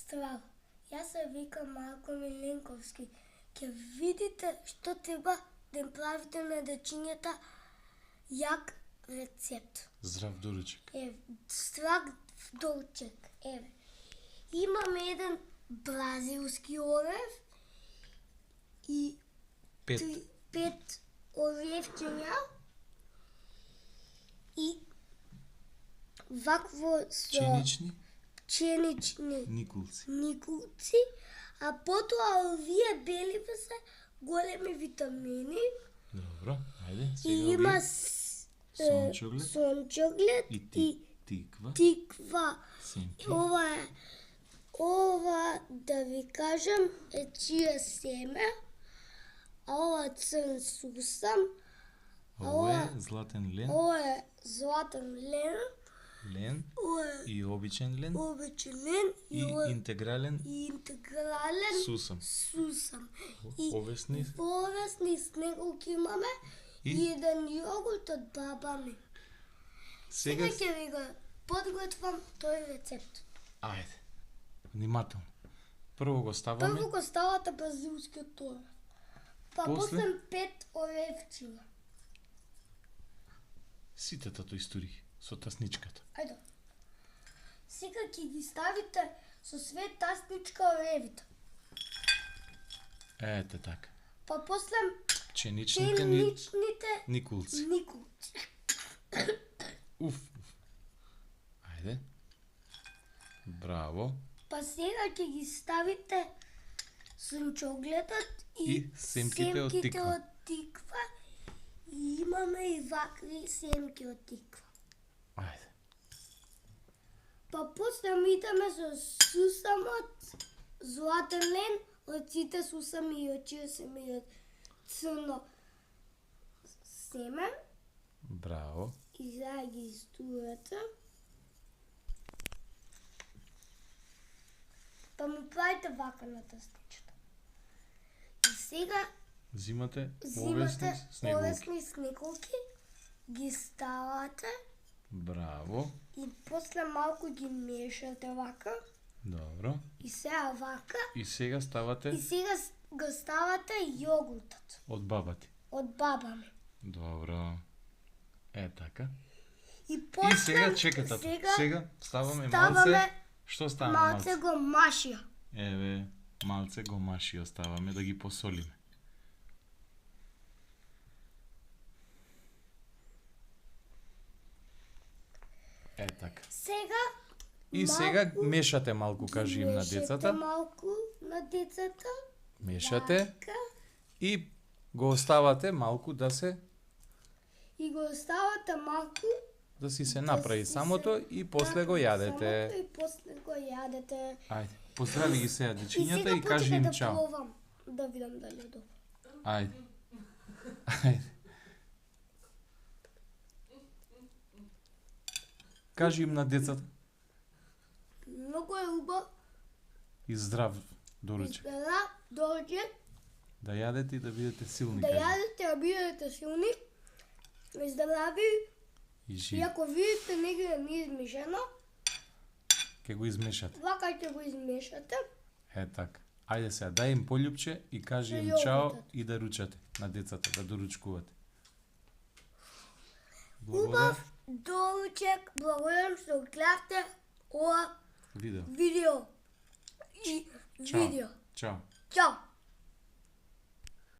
Здрав, јас се викам Марко Миленковски. Ќе видите што треба да им правите на дечињата јак рецепт. Здрав доручек. Здрав доручек. Имаме еден бразилски орев и 5 оревчиња и вакво со пченични никулци, а потоа овие беливе се големи витамини. Добро, ајде, сега и има сончоглед и тиква. Семки. Ова да ви кажем е чија семе, а ова црн сусам, Ова е златен лен. Ова е златен лен. И обичен лен. И интегрален. Сусам. И овесни снеголки имаме и еден јогурт од баба ми. Сега ќе ви го подготвам тој рецепт. Ајде. Внимателно. Прво го ставате бразилскиот орев. Па после 5 оревчиња. Сите татоистори со тасничката. Ајде. Сега ќе ги ставите со све тасничка оревите. Ете така. Па после пченичните никулци. Уф. Ајде. Браво. Па сега ќе ги ставите сончогледот и семките од тиква. И имаме и вакви семки од тиква. Ајде. Па после идеме со сусамот, златен лен, од сите сусами и од чија семе и од црно семе. Браво. И сега ги истурате. Па му правите вака на тасничата. И сега Зимате овесни снеголки, ги ставате. Браво. И после малку ги мешате вака. Добро. И сега вака. И сега ставате. И сега го ставате јогуртот. Од баба ти. Од баба ми. Добро. Така. И после сега чекате. Сега ставаме малце. Што ставаме малце? Малце гомашија. Малце гомашија ставаме да ги посолиме. Така. Сега мешате малку, кажи им на децата. Мешате. И го оставате малку да се да си се направи самото и после го јадете. Ајде, поздрави ги сега дечињата и кажи им чао. И сега почекај да видам дали е добро. Ајде. Кажи им на децата. Многу е убав. И здрав доручек. Да јадете и да бидете силни. Да јадете и да бидете силни. Здрави. И ако видите негде не измешано, ќе го измешате. Вака ќе го измешате. Така. Ајде сега, дај им полјупче и кажи им чао и да ручате на децата, да доручкувате. Убав доручек, благодарам што гледавте ова видео. Чао. Чао.